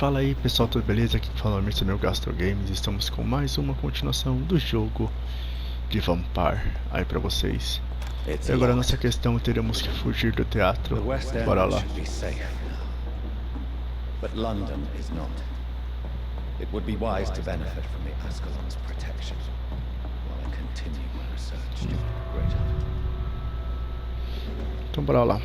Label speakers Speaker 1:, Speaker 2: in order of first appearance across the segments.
Speaker 1: Fala aí pessoal, tudo beleza? Aqui fala o senhor Gastro Games. Estamos com mais uma continuação do jogo de Vampyr aí pra vocês. E agora nossa questão, teremos que fugir do teatro. Bora lá.
Speaker 2: But London is not. It would be wise to benefit from the Ascalon's protection while I continue my research to Great Hunt.
Speaker 1: Então bora lá.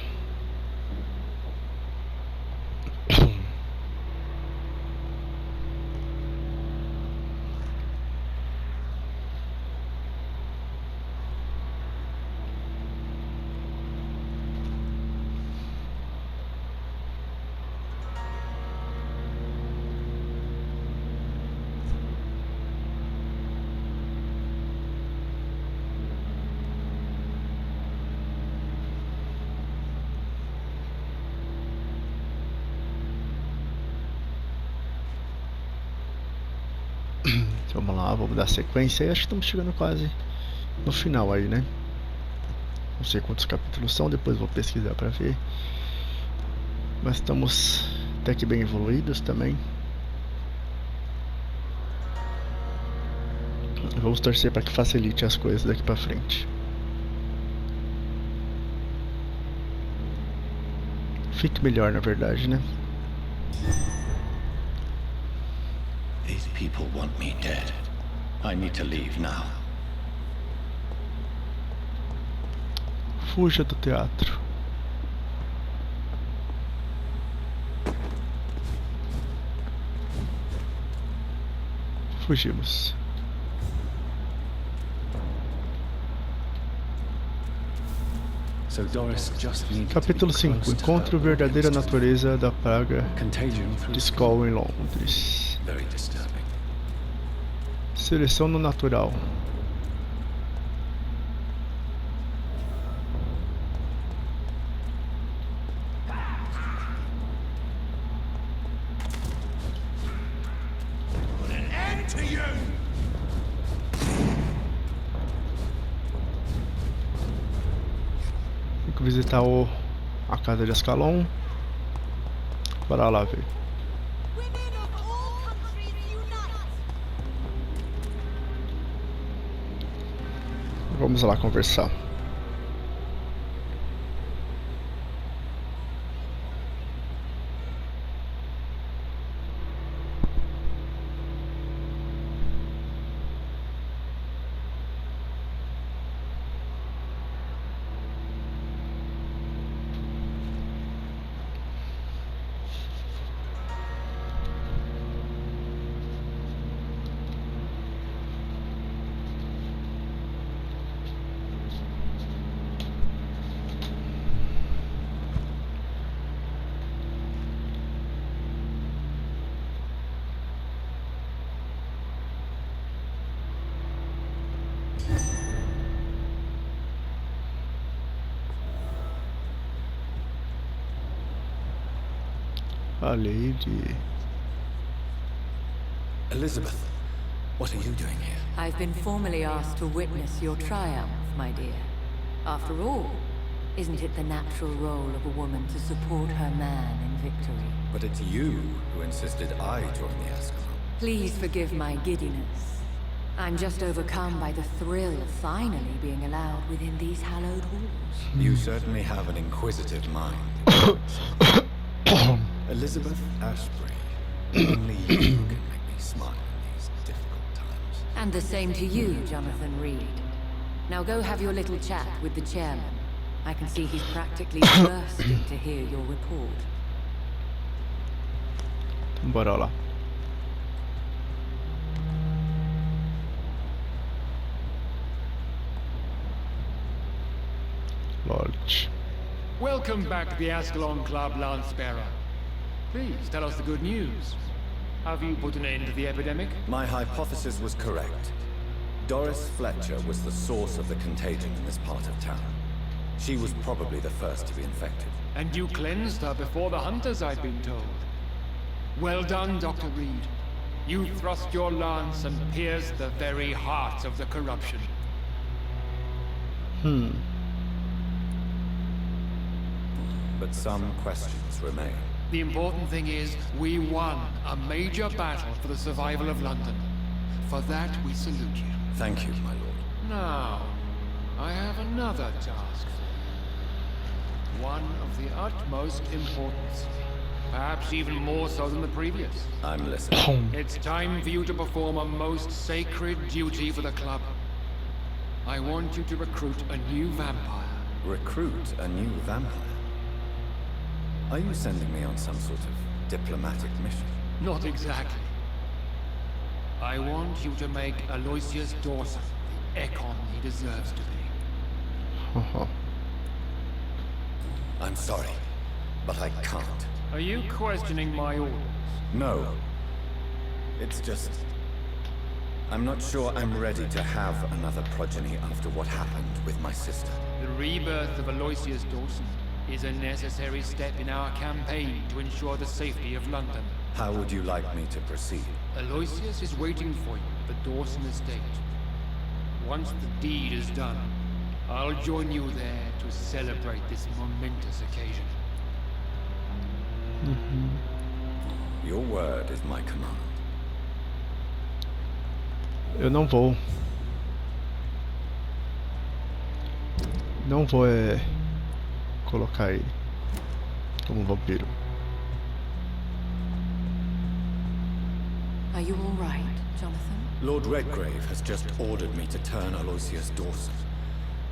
Speaker 1: Vamos lá, vamos dar sequência e acho que estamos chegando quase no final aí, né? Não sei quantos capítulos são, depois vou pesquisar pra ver. Mas estamos até que bem evoluídos também. Vamos torcer para que facilite as coisas daqui pra frente. Fique melhor, na verdade, né?
Speaker 2: These people want me dead. I need to leave now.
Speaker 1: Fuja do teatro. Fugimos. Capítulo 5. Encontre a verdadeira natureza da praga de Skull em Londres. Seleção no natural. Tem que visitar a casa de Ascalon. Bora lá ver. Vamos lá conversar. A lady.
Speaker 2: Elizabeth, what are you doing here?
Speaker 3: I've been formally asked to witness your triumph, my dear. After all, isn't it the natural role of a woman to support her man in victory?
Speaker 2: But it's you who insisted I join the Ascalon.
Speaker 3: Please forgive my giddiness. I'm just overcome by the thrill of finally being allowed within these hallowed halls.
Speaker 2: You certainly have an inquisitive mind. Elizabeth Ashbury, only you can make me smile in these difficult times.
Speaker 3: And the same to you, Jonathan Reed. Now go have your little chat with the chairman. I can see he's practically bursting to hear your report.
Speaker 1: Bora lá. Lodge.
Speaker 4: Welcome back to the Ascalon Club, Lance-Bearer. Please tell us the good news. Have you put an end to the epidemic?
Speaker 2: My hypothesis was correct. Doris Fletcher was the source of the contagion in this part of town. She was probably the first to be infected.
Speaker 4: And you cleansed her before the hunters, I've been told. Well done, Dr. Reed. You thrust your lance and pierced the very heart of the corruption.
Speaker 2: But some questions remain.
Speaker 4: The important thing is, we won a major battle for the survival of London. For that, we salute you.
Speaker 2: Thank you, my lord.
Speaker 4: Now, I have another task for you. One of the utmost importance. Perhaps even more so than the previous.
Speaker 2: I'm listening.
Speaker 4: It's time for you to perform a most sacred duty for the club. I want you to recruit a new vampire.
Speaker 2: Recruit a new vampire? Are you sending me on some sort of diplomatic mission?
Speaker 4: Not exactly. I want you to make Aloysius Dawson the Ekon he deserves to be.
Speaker 2: I'm sorry, but I can't.
Speaker 4: Are you questioning my orders?
Speaker 2: No. It's just... I'm not sure I'm ready to have another progeny after what happened with my sister.
Speaker 4: The rebirth of Aloysius Dawson is a necessary step in our campaign to ensure the safety of London.
Speaker 2: How would you like me to proceed?
Speaker 4: Aloysius is waiting for you at the Dawson estate. Once the deed is done, I'll join you there to celebrate this momentous occasion.
Speaker 2: Your word is my command.
Speaker 1: Eu não vou colocar ele como vampiro.
Speaker 3: Are you all right, Jonathan?
Speaker 2: Lord Redgrave has just ordered me to turn Aloysius Dawson.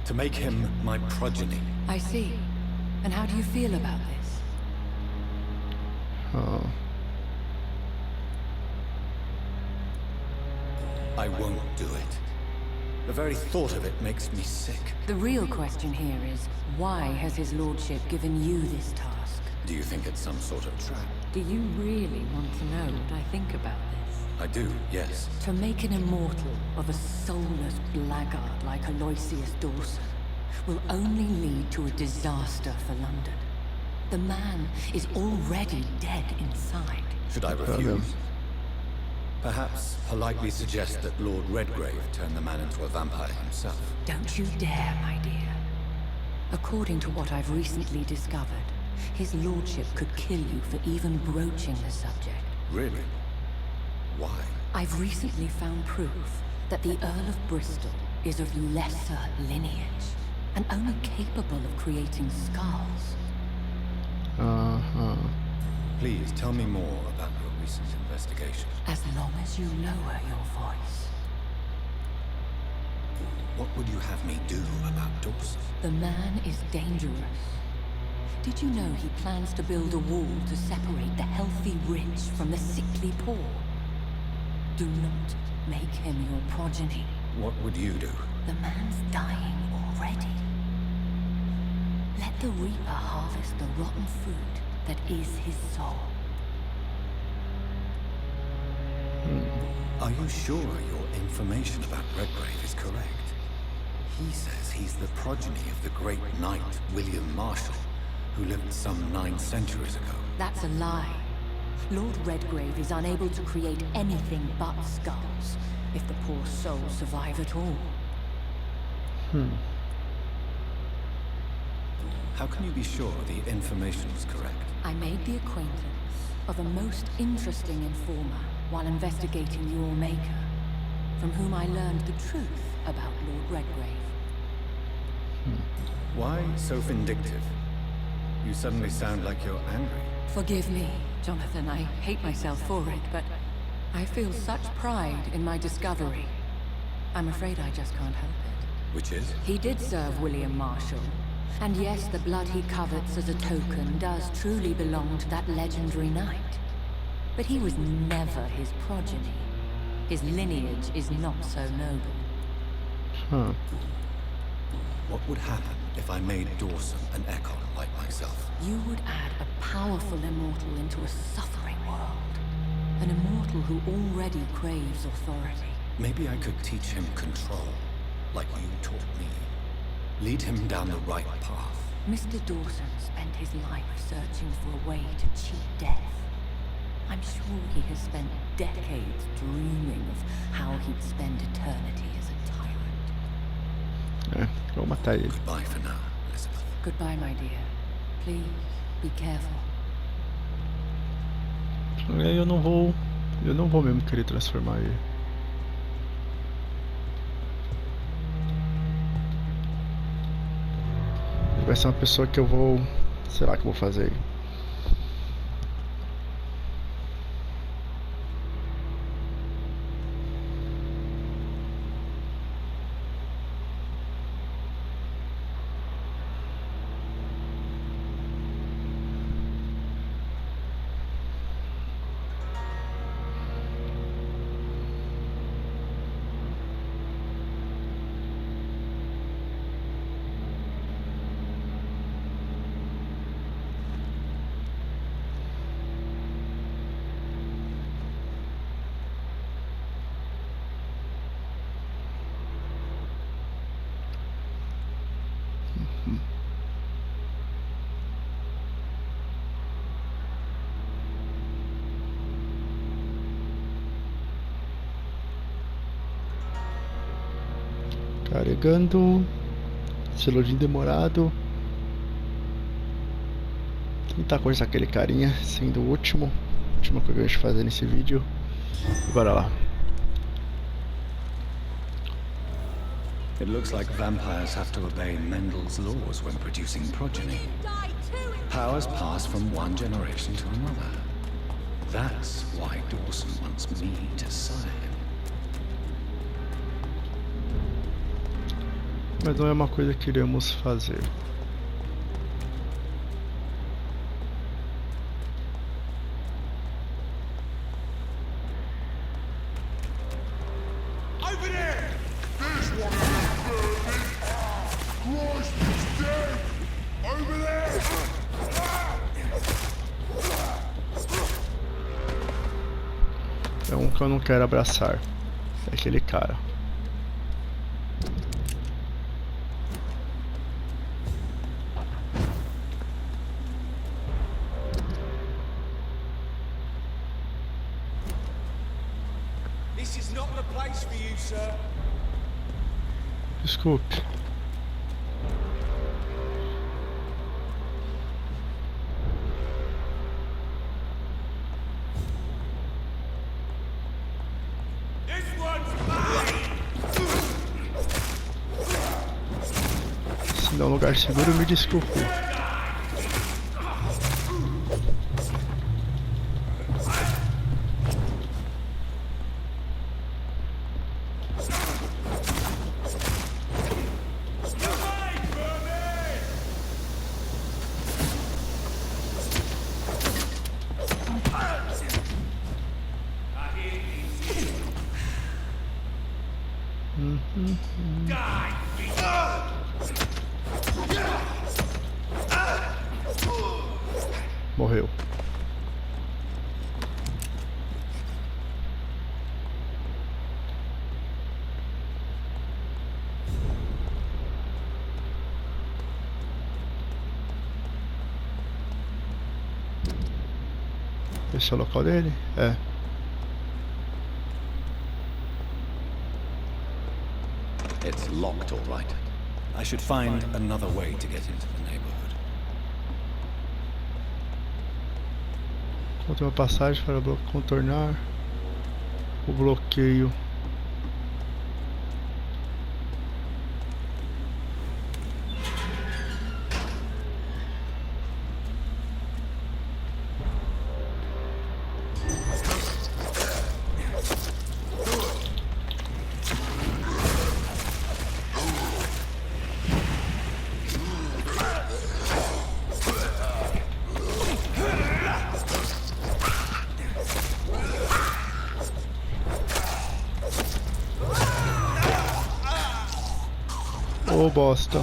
Speaker 2: To make him my progeny.
Speaker 3: I see. And how do you feel about this?
Speaker 2: I won't do it. The very thought of it makes me sick.
Speaker 3: The real question here is, why has his lordship given you this task?
Speaker 2: Do you think it's some sort of trap?
Speaker 3: Do you really want to know what I think about this?
Speaker 2: I do, yes.
Speaker 3: To make an immortal of a soulless blackguard like Aloysius Dawson will only lead to a disaster for London. The man is already dead inside.
Speaker 2: Should I refuse? Perhaps politely suggest that Lord Redgrave turn the man into a vampire himself.
Speaker 3: Don't you dare, my dear. According to what I've recently discovered, his lordship could kill you for even broaching the subject.
Speaker 2: Really? Why?
Speaker 3: I've recently found proof that the Earl of Bristol is of lesser lineage, and only capable of creating skulls.
Speaker 2: Please tell me more about your recent investigation.
Speaker 3: As long as you lower your voice.
Speaker 2: What would you have me do about Dawson?
Speaker 3: The man is dangerous. Did you know he plans to build a wall to separate the healthy rich from the sickly poor? Do not make him your progeny.
Speaker 2: What would you do?
Speaker 3: The man's dying already. Let the Reaper harvest the rotten fruit that is his soul.
Speaker 2: Are you sure your information about Redgrave is correct? He says he's the progeny of the great knight William Marshall, who lived some 9 centuries ago.
Speaker 3: That's a lie. Lord Redgrave is unable to create anything but skulls, if the poor soul survive at all.
Speaker 2: How can you be sure the information is correct?
Speaker 3: I made the acquaintance of a most interesting informer while investigating your maker, from whom I learned the truth about Lord Redgrave.
Speaker 2: Why so vindictive? You suddenly sound like you're angry.
Speaker 3: Forgive me, Jonathan, I hate myself for it, but I feel such pride in my discovery. I'm afraid I just can't help it.
Speaker 2: Which is?
Speaker 3: He did serve William Marshall. And yes, the blood he covets as a token does truly belong to that legendary knight. But he was never his progeny. His lineage is not so noble.
Speaker 2: What would happen if I made Dawson an Ekon like myself?
Speaker 3: You would add a powerful immortal into a suffering world. An immortal who already craves authority.
Speaker 2: Maybe I could teach him control, like you taught me. Lead him down the right path.
Speaker 3: Mr. Dawson spent his life searching for a way to cheat death. I'm sure he has spent decades dreaming of how he'd spend eternity as a tyrant.
Speaker 1: Vou matar ele.
Speaker 2: Goodbye for now, Elizabeth.
Speaker 3: Goodbye, my dear. Please, be careful.
Speaker 1: Aí eu não vou mesmo querer transformar ele. Vai ser uma pessoa que eu vou... Será que eu vou fazer? Carregando. Celular demorado. Tentar conversar com aquele carinha, sendo o última coisa que eu ia fazer nesse vídeo. E bora lá.
Speaker 2: It looks like vampires have to obey Mendel's laws when producing progeny. Powers pass from one generation to another. That's why Dawson wants me to sire him.
Speaker 1: Mas não é uma coisa que iremos fazer. É um que eu não quero abraçar. É aquele cara.
Speaker 5: This is not the place for you, sir.
Speaker 1: Desculpe.
Speaker 5: This one's mine.
Speaker 1: Se não é um lugar seguro, me desculpe. Morreu. Esse é o local dele? É.
Speaker 2: It's locked, all right. I should find another way to get into the neighborhood.
Speaker 1: Encontrei uma passagem para contornar o bloqueio. Ô bosta.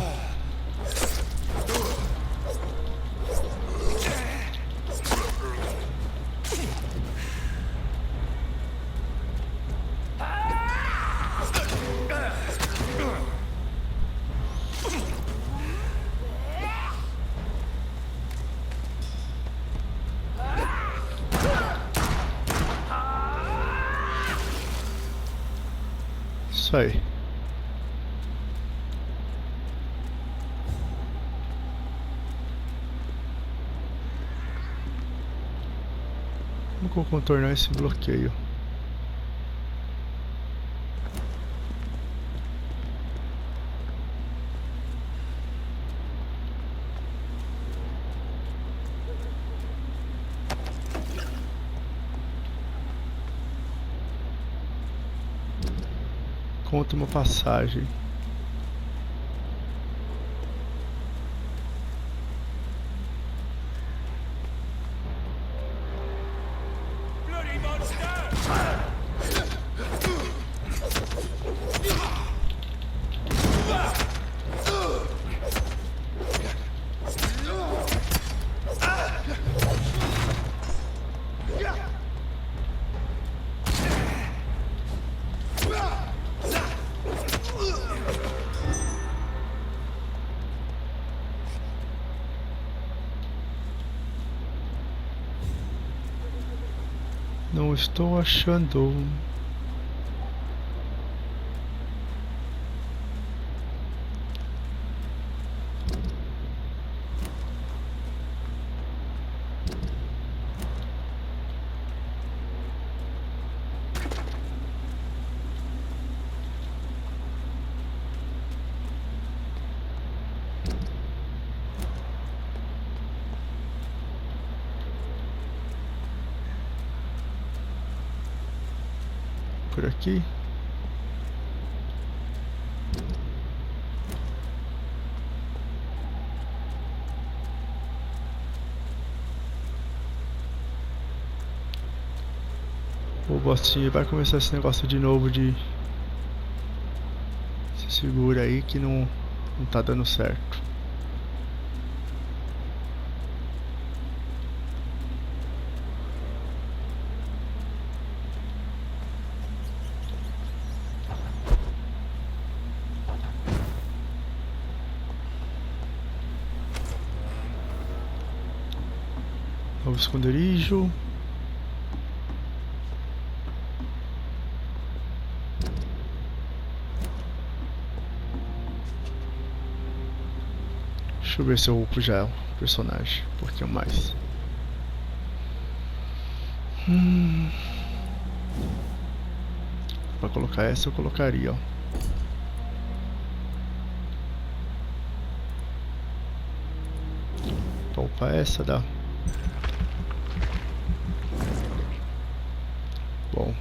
Speaker 1: Isso aí. como contornar esse bloqueio. Conta uma passagem.
Speaker 5: Bloody monster!
Speaker 1: Não estou achando. Por aqui. Ô Bostinha, vai começar esse negócio de novo de... Se segura aí que não tá dando certo. Novo esconderijo. Deixa eu ver se eu upo já o personagem um pouquinho mais. Pra colocar essa eu colocaria, ó. Pra upar essa dá. Bom.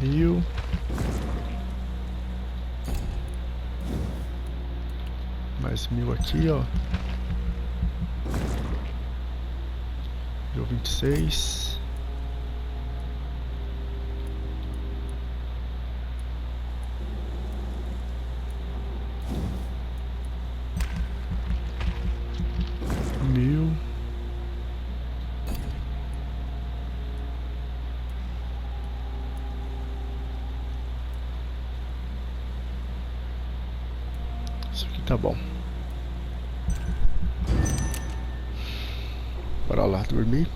Speaker 1: Mil. Mais 1000 aqui, ó. Deu 26. Mil. Isso aqui tá bom. Bora lá dormir.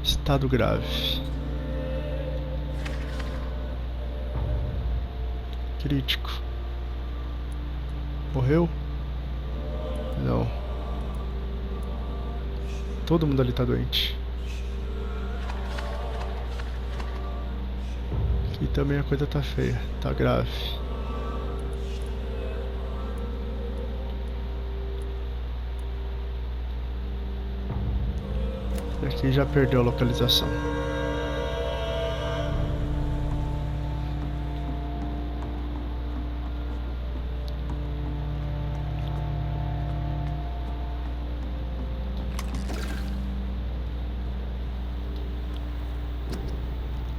Speaker 1: Estado grave. Crítico. Morreu? Não. Todo mundo ali tá doente. Aqui também a coisa tá feia. Tá grave. E aqui já perdeu a localização.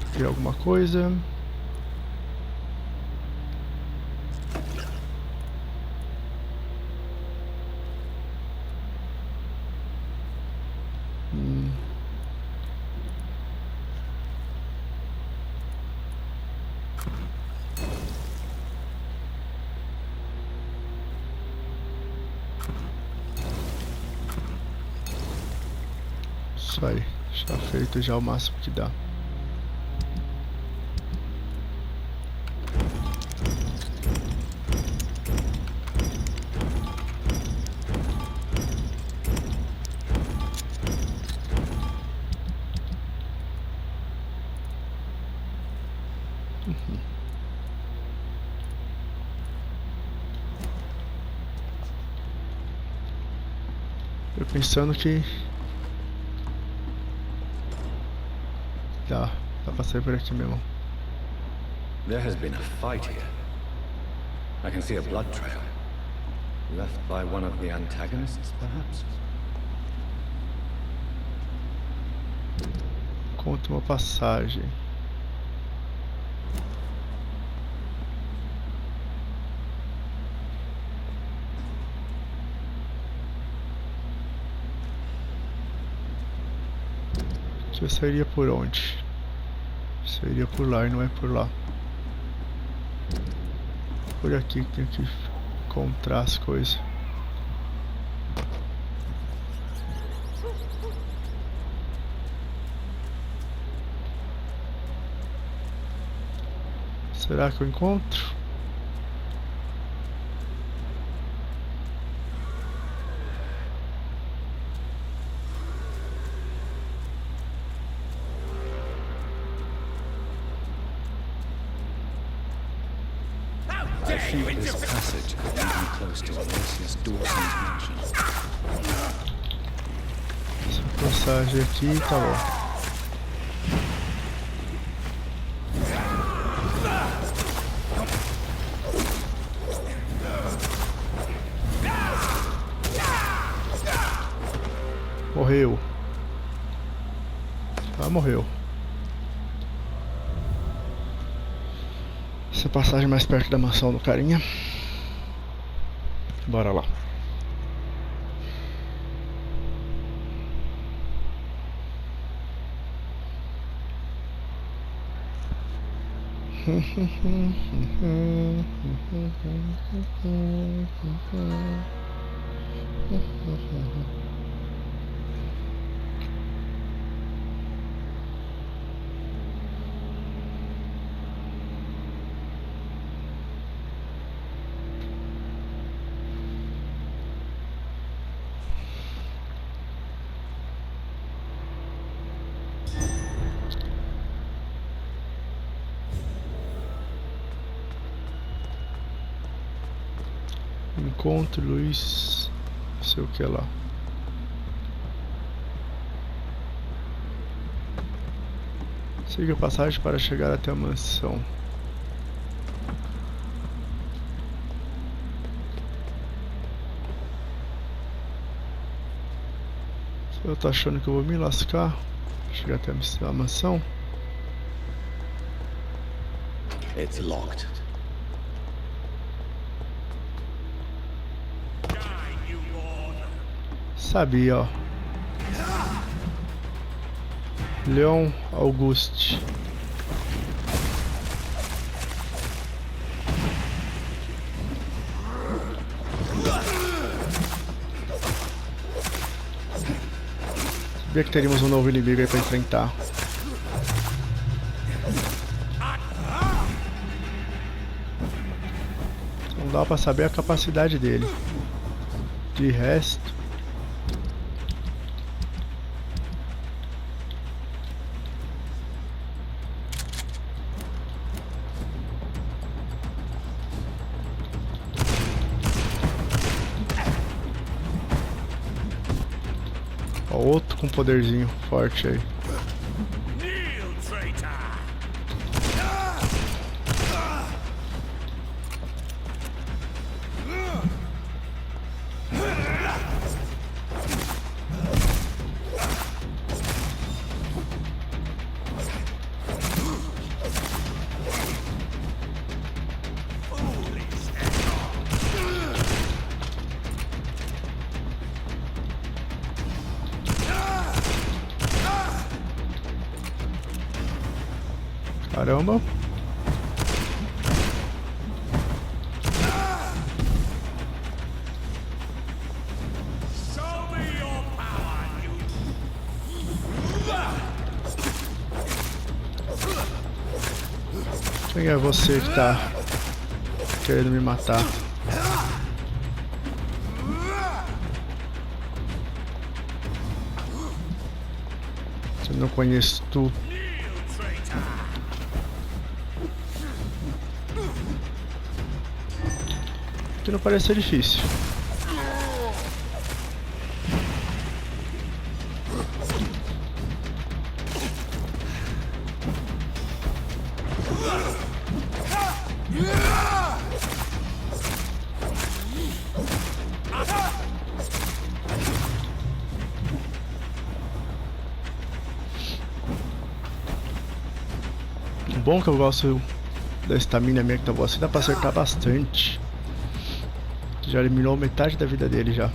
Speaker 1: Aqui alguma coisa. Isso aí, está feito já o máximo que dá. Eu pensando que dá pra sair por aqui mesmo.
Speaker 2: There has been a fight here. I can see a blood trail. Left by one of the antagonists, perhaps?
Speaker 1: Conta uma passagem. Eu sairia por onde? Sairia por lá e não é por lá. Por aqui que tenho que encontrar as coisas. Será que eu encontro?
Speaker 2: I think this passage could lead me close to Aloysius Dawson's mansion.
Speaker 1: Essa passagem aqui tá bom. Morreu. Ah, morreu. Essa passagem mais perto da mansão do carinha. Bora lá. Encontro Luiz, não sei o que lá. Siga a passagem para chegar até a mansão. Eu tô achando que eu vou me lascar. Chegar até a mansão.
Speaker 2: It's locked.
Speaker 1: Sabia, ó. Leon Auguste. Sabia que teríamos um novo inimigo aí pra enfrentar. Não dá pra saber a capacidade dele. De resto, ó, outro com poderzinho forte aí. Caramba. Quem é você que tá querendo me matar? Eu não conheço tu. Que não parece ser difícil. Bom que eu gosto da estamina minha que tá boa assim, dá pra acertar bastante. Já eliminou metade da vida dele já.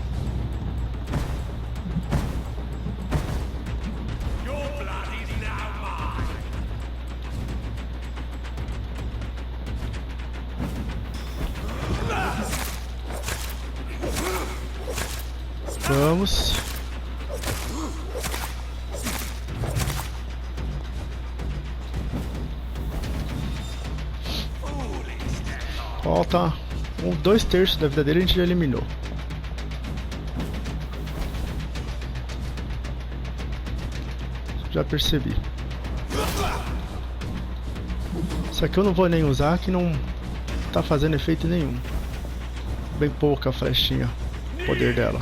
Speaker 1: Vamos. Falta 2/3 da vida dele, a gente já eliminou. Já percebi. Isso aqui eu não vou nem usar, que não tá fazendo efeito nenhum. Bem pouca a flechinha, o poder dela.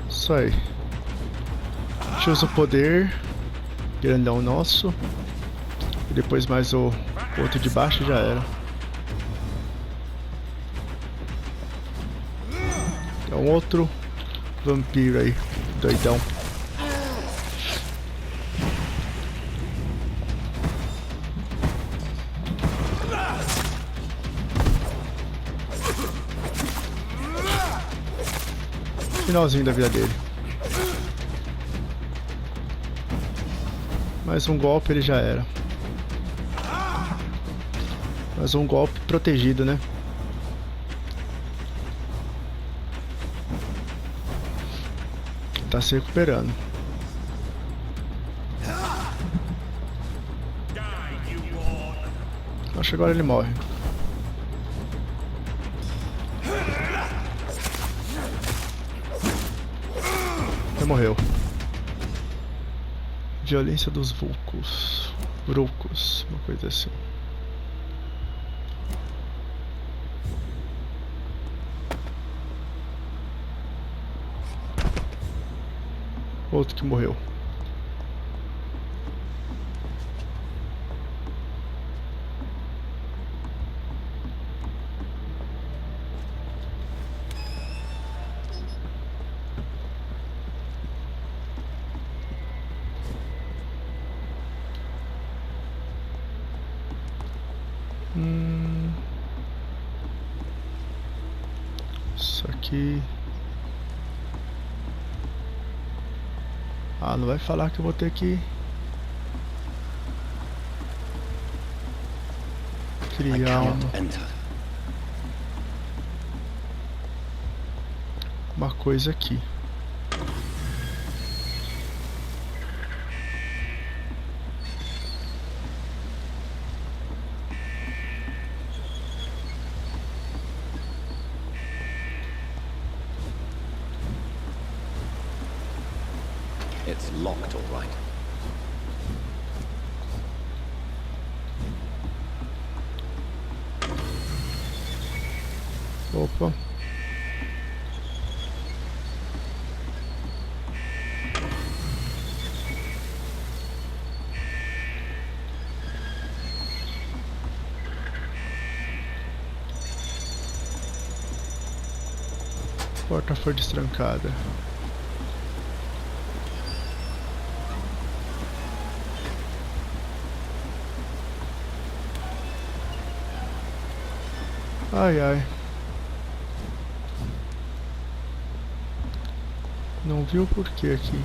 Speaker 1: Isso aí. A gente usa o poder grandão nosso. E depois mais o outro de baixo já era. É um outro vampiro aí, doidão. Finalzinho da vida dele. Mais um golpe, ele já era. Mais um golpe protegido, né? Tá se recuperando. Acho que agora ele morre. Ele morreu. Violência dos vulcos. Brucos, uma coisa assim. Outro que morreu. Isso aqui. Ah, não vai falar que eu vou ter que criar uma coisa aqui.
Speaker 2: It's locked, all right.
Speaker 1: Opa. A porta foi destrancada. Ai, ai. Não vi o porquê aqui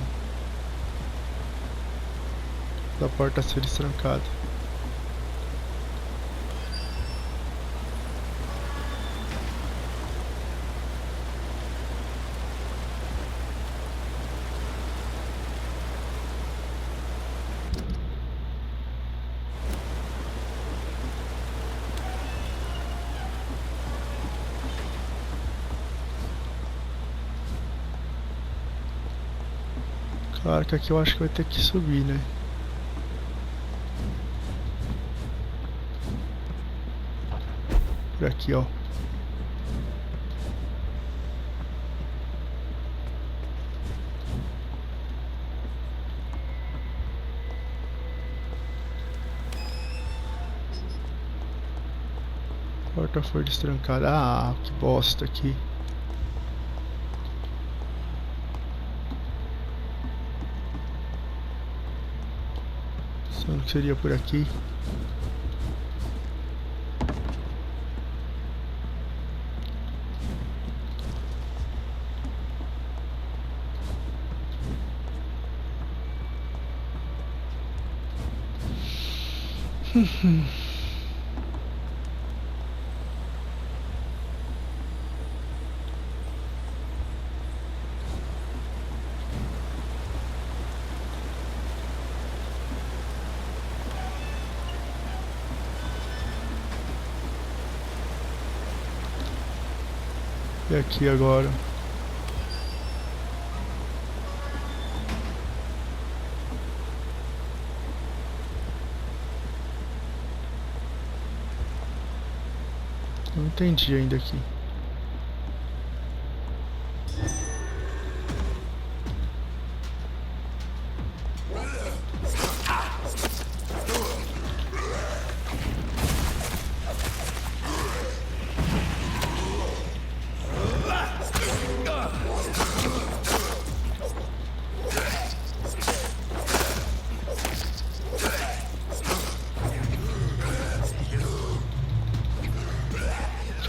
Speaker 1: da porta ser destrancada. Claro que aqui eu acho que vai ter que subir, né? Por aqui, ó. A porta foi destrancada. Ah, que bosta aqui. Pensando que seria por aqui. E aqui agora? Não entendi ainda aqui.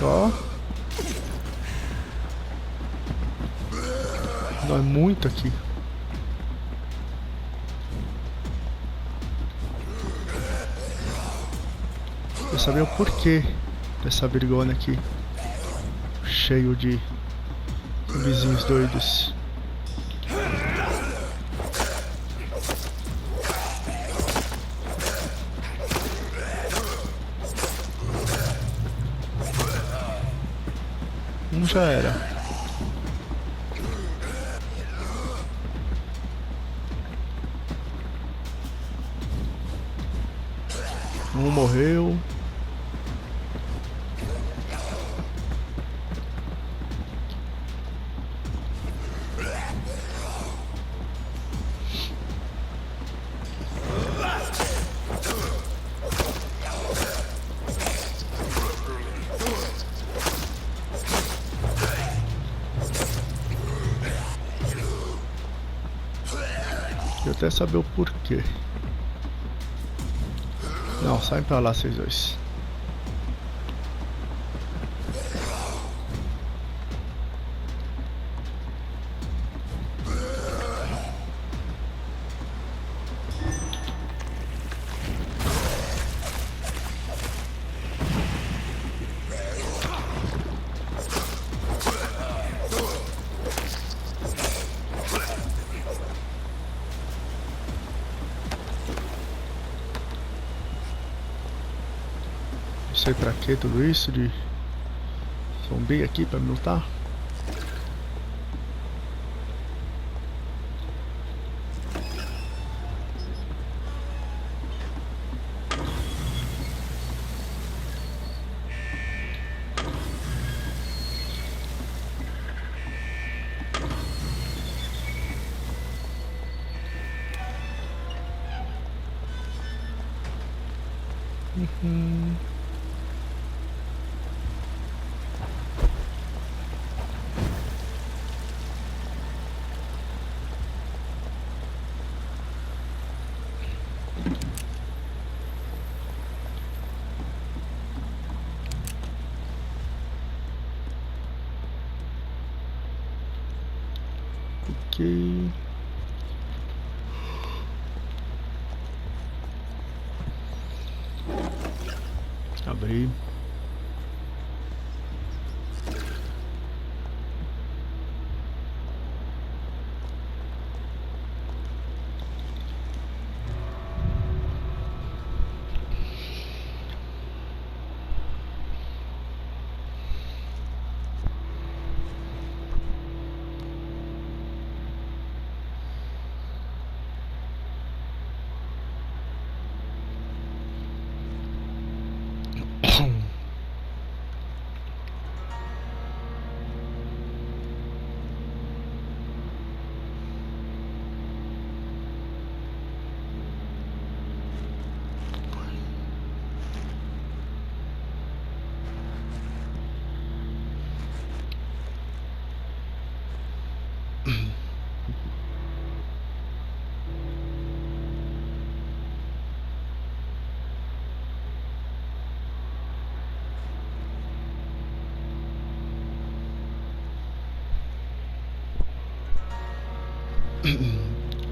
Speaker 1: Ó. Dói muito aqui. Quer saber o porquê dessa brigona aqui. Cheio de vizinhos doidos. Já era. Um morreu. Até saber o porquê. Não, saem pra lá vocês dois. Não sei pra que tudo isso de zumbi aqui pra me lutar. aqui. Abrir.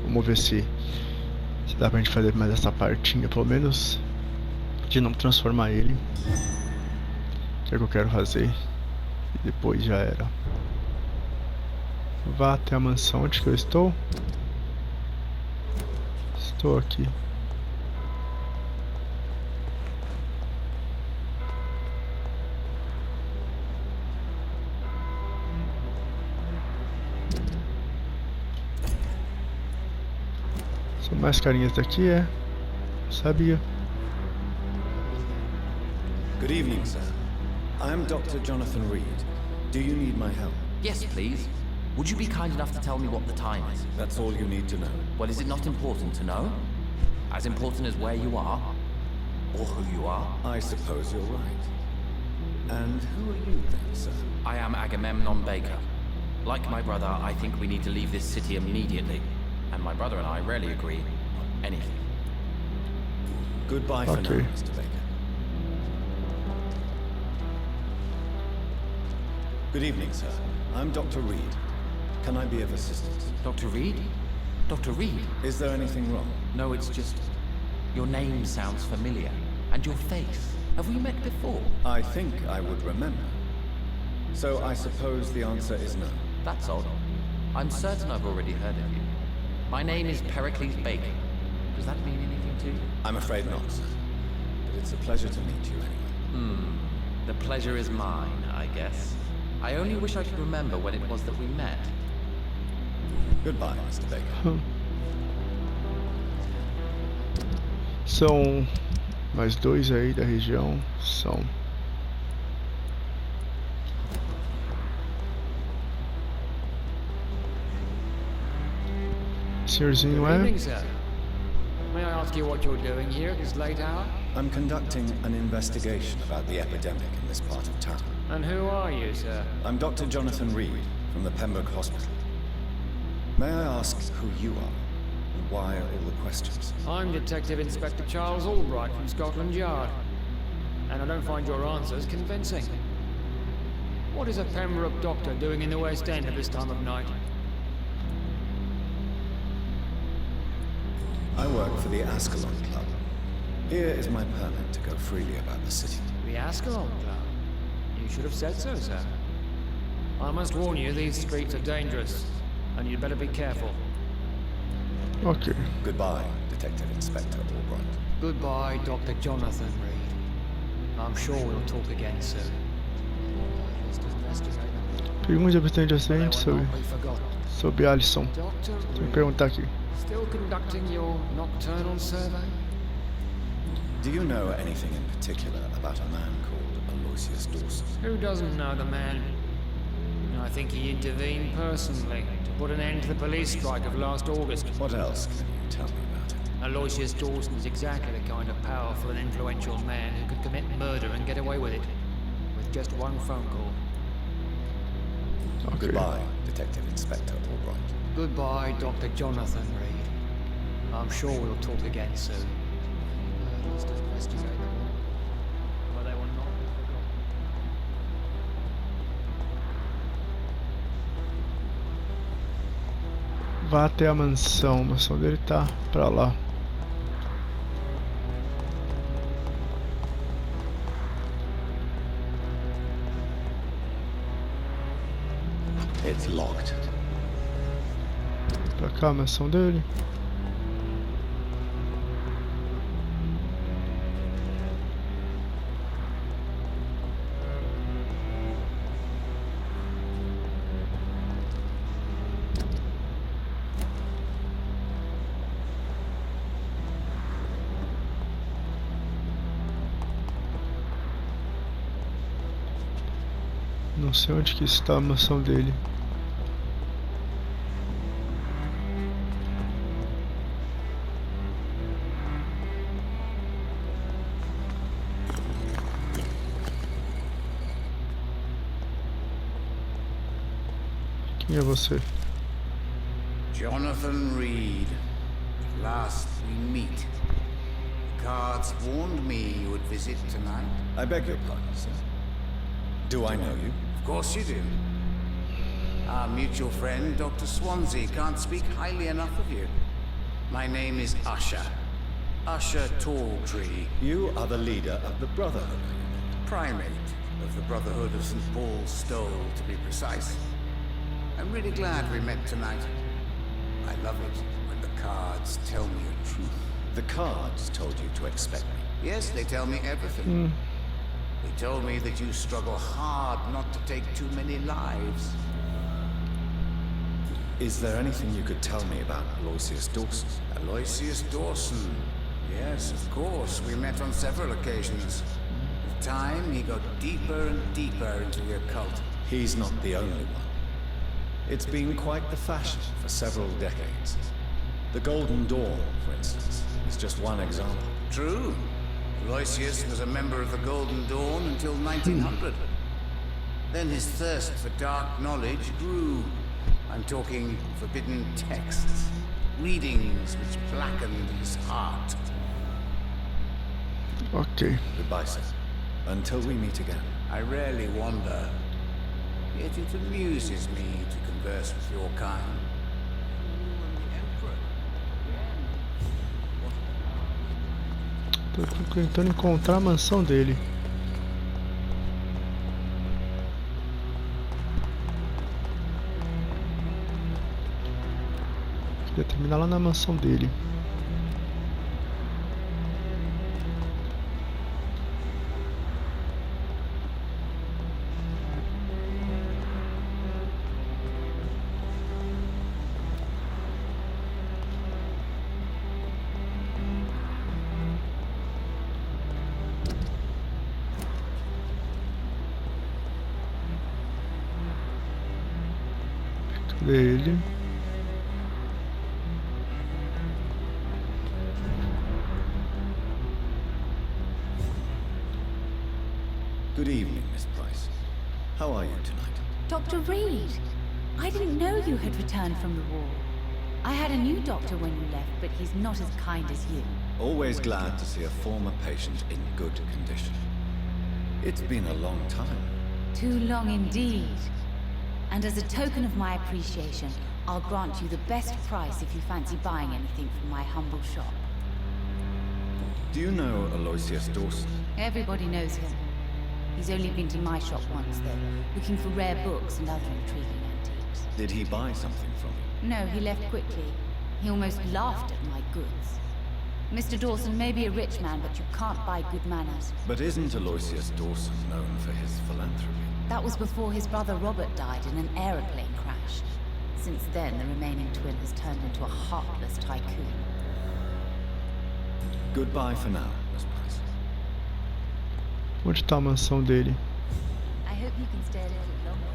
Speaker 1: Vamos ver se dá pra gente fazer mais essa partinha, pelo menos de não transformar ele. Que é o que eu quero fazer. E depois já era. Vá até a mansão onde que eu estou. Estou aqui. São mais carinhas daqui, é? Sabia.
Speaker 2: Good evening, sir. I'm Dr. Jonathan Reed. Do you need my help?
Speaker 6: Yes, please. Would you be kind enough to tell me what the time is?
Speaker 2: That's all you need to know.
Speaker 6: Well, is it not important to know? As important as where you are? Or who you are?
Speaker 2: I suppose you're right. And who are you then, sir?
Speaker 6: I am Agamemnon Baker. Like my brother, I think we need to leave this city immediately. And my brother and I rarely agree on anything.
Speaker 2: Goodbye for now, Mr. Baker. Good evening, sir. I'm Dr. Reed. Can I be of assistance?
Speaker 6: Dr. Reed? Dr. Reed?
Speaker 2: Is there anything wrong?
Speaker 6: No, it's just... your name sounds familiar. And your face. Have we met before?
Speaker 2: I think I would remember. So I suppose the answer is no.
Speaker 6: That's odd. I'm certain I've already heard of you. My name is Pericles Baker. Does that mean anything to you?
Speaker 2: I'm afraid not, sir. But it's a pleasure to meet you anyway.
Speaker 6: The pleasure is mine, I guess. I only wish I could remember when it was that we met.
Speaker 2: Goodbye, Mr. Baker.
Speaker 1: São mais dois aí da região. São. Senhorzinho
Speaker 4: Good
Speaker 1: é?
Speaker 4: evening, sir. May I ask you what you're doing here at this late hour?
Speaker 2: I'm conducting an investigation about the epidemic in this part of town.
Speaker 4: And who are you, sir?
Speaker 2: I'm Dr. Jonathan Reed from the Pembroke Hospital. May I ask who you are and why all the questions?
Speaker 4: I'm Detective Inspector Charles Albright from Scotland Yard. And I don't find your answers convincing. What is a Pembroke doctor doing in the West End at this time of night?
Speaker 2: I work for the Ascalon Club. Here is my permit to go freely about the city.
Speaker 4: The Ascalon Club? You should have said so, sir. I must warn you, these streets are dangerous, and you'd better be careful.
Speaker 1: Ok.
Speaker 2: Goodbye, Detective Inspector Albright.
Speaker 4: Goodbye, Dr. Jonathan Reed. I'm sure we'll talk again soon.
Speaker 1: Pergunta de habitante acidente sobre Alisson. Tem que perguntar aqui.
Speaker 4: Still conducting your nocturnal survey?
Speaker 2: Do you know anything in particular about a man called Aloysius Dawson?
Speaker 4: Who doesn't know the man? I think he intervened personally to put an end to the police strike of last August.
Speaker 2: What else can you tell me about him?
Speaker 4: Aloysius Dawson is exactly the kind of powerful and influential man who could commit murder and get away with it. With just one phone call.
Speaker 1: Ok.
Speaker 2: Goodbye, Detective Inspector Albright.
Speaker 4: Goodbye, Dr. Jonathan Reed. I'm sure we'll talk again soon. But they will not be forgotten.
Speaker 1: Vá até a mansão. A mansão dele tá pra lá.
Speaker 2: It's locked.
Speaker 1: Pra cá a mansão dele. Não sei onde que está a mansão dele. Quem é você?
Speaker 7: Jonathan Reed. At last we meet. The cards warned me you would visit tonight.
Speaker 2: I beg your pardon, sir. Do I know you?
Speaker 7: Of course you do. Our mutual friend, Dr. Swansea, can't speak highly enough of you. My name is Usher. Usher Talltree.
Speaker 2: You are the leader of the Brotherhood.
Speaker 7: Primate of the Brotherhood of St. Paul's Stole, to be precise. I'm really glad we met tonight. I love it when the cards tell me the truth.
Speaker 2: The cards told you to expect me.
Speaker 7: Yes, they tell me everything. They told me that you struggle hard not to take too many lives.
Speaker 2: Is there anything you could tell me about Aloysius Dawson?
Speaker 7: Aloysius Dawson. Yes, of course. We met on several occasions. With time, he got deeper and deeper into the occult.
Speaker 2: He's not the only one. It's been quite the fashion for several decades. The Golden Dawn, for instance, is just one example.
Speaker 7: True. Aloysius was a member of the Golden Dawn until 1900. Then his thirst for dark knowledge grew. I'm talking forbidden texts, readings which blackened his heart.
Speaker 1: Ok.
Speaker 2: Goodbye, sir. Until we meet again.
Speaker 7: I rarely wander, yet it amuses me to converse with your kind.
Speaker 1: Tô tentando encontrar a mansão dele. Queria terminar lá na mansão dele. Dele.
Speaker 2: Good evening, Miss Price. How are you tonight?
Speaker 3: Dr. Reed, I didn't know you had returned from the war. I had a new doctor when you left, but he's not as kind as you.
Speaker 2: Always glad to see a former patient in good condition. It's been a long time.
Speaker 3: Too long indeed. And as a token of my appreciation, I'll grant you the best price if you fancy buying anything from my humble shop.
Speaker 2: Do you know Aloysius Dawson?
Speaker 3: Everybody knows him. He's only been to my shop once, though, looking for rare books and other intriguing antiques.
Speaker 2: Did he buy something from you?
Speaker 3: No, he left quickly. He almost laughed at my goods. Mr. Dawson may be a rich man, but you can't buy good manners.
Speaker 2: But isn't Aloysius Dawson known for his philanthropy?
Speaker 3: That was before his brother Robert died in an aeroplane crash. Since then, the remaining twin has turned into a heartless tycoon.
Speaker 2: Goodbye for now, Miss Price.
Speaker 1: Onde está a mansão dele?
Speaker 3: I hope you can stay a little longer.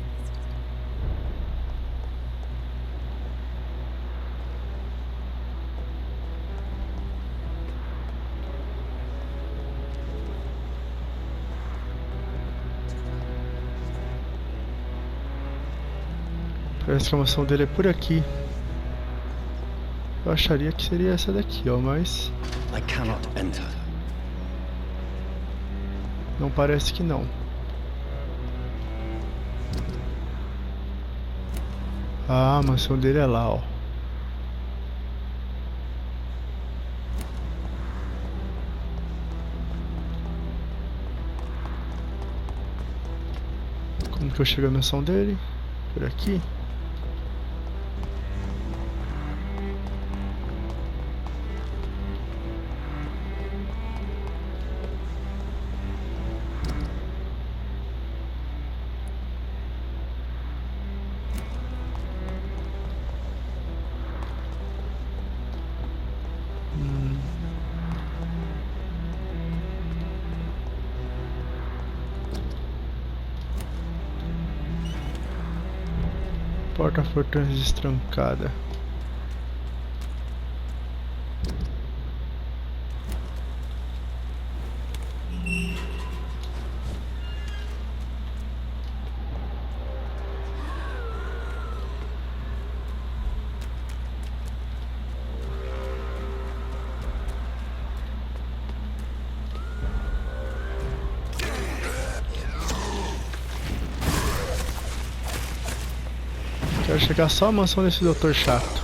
Speaker 1: Parece que a mansão dele é por aqui. Eu acharia que seria essa daqui, ó, mas
Speaker 2: I cannot enter.
Speaker 1: não parece que não. Ah, a mansão dele é lá, ó. Como que eu chego à mansão dele? Por aqui? Porta fortuna destrancada. Quero chegar só à mansão desse doutor chato.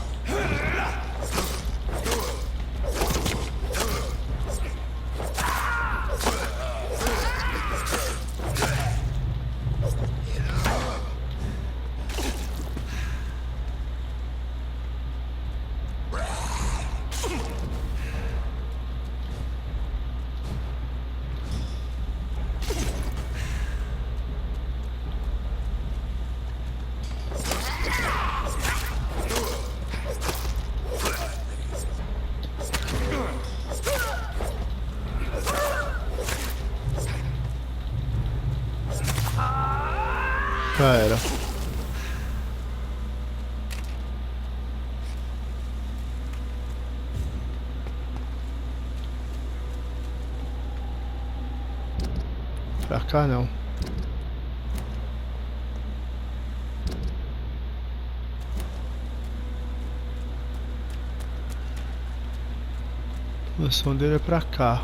Speaker 1: Já era. Pra cá não. A mansão dele é pra cá.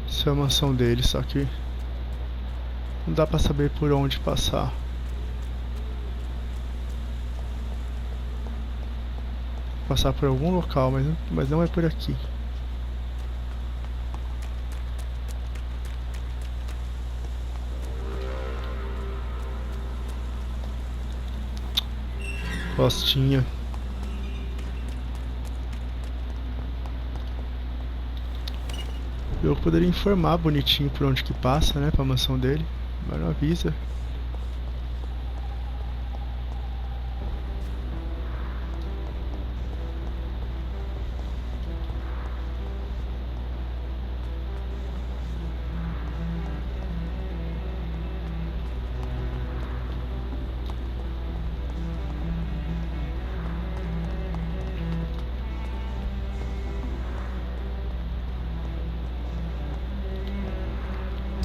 Speaker 1: Essa é a mansão dele, só que não dá pra saber por onde passar. Passar por algum local, mas não é por aqui. Postinha. Eu poderia informar bonitinho por onde que passa, né, pra mansão dele, mas não avisa.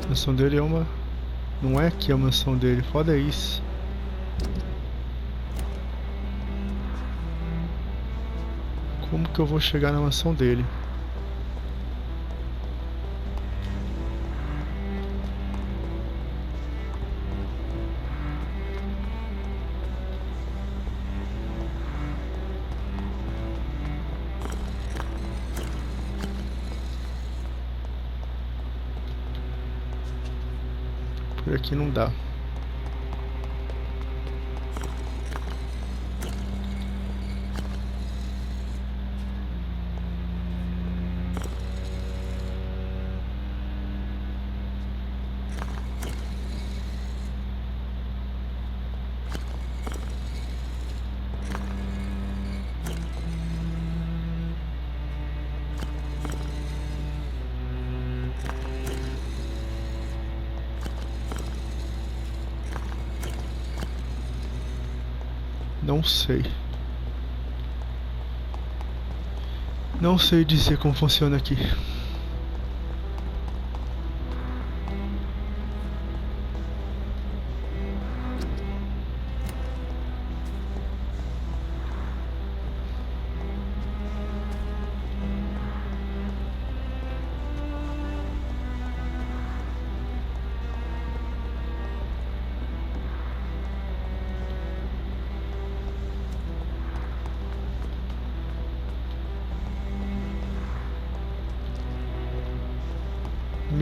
Speaker 1: A mansão dele é uma... Não é aqui a mansão dele, foda isso. Como que eu vou chegar na mansão dele? Por aqui não dá. Não sei. Não sei dizer como funciona aqui.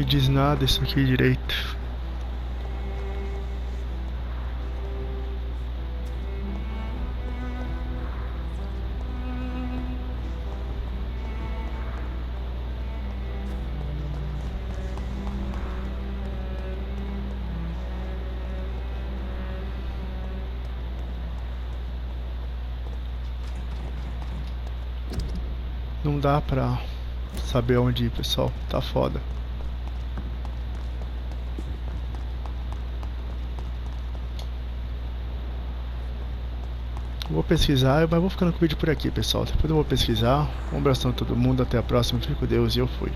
Speaker 1: diz nada isso aqui direito. Não dá pra saber onde ir, pessoal. Tá foda. Vou pesquisar, mas vou ficando com o vídeo por aqui, pessoal. Depois eu vou pesquisar. Um abração a todo mundo, até a próxima. Fique com Deus e eu fui.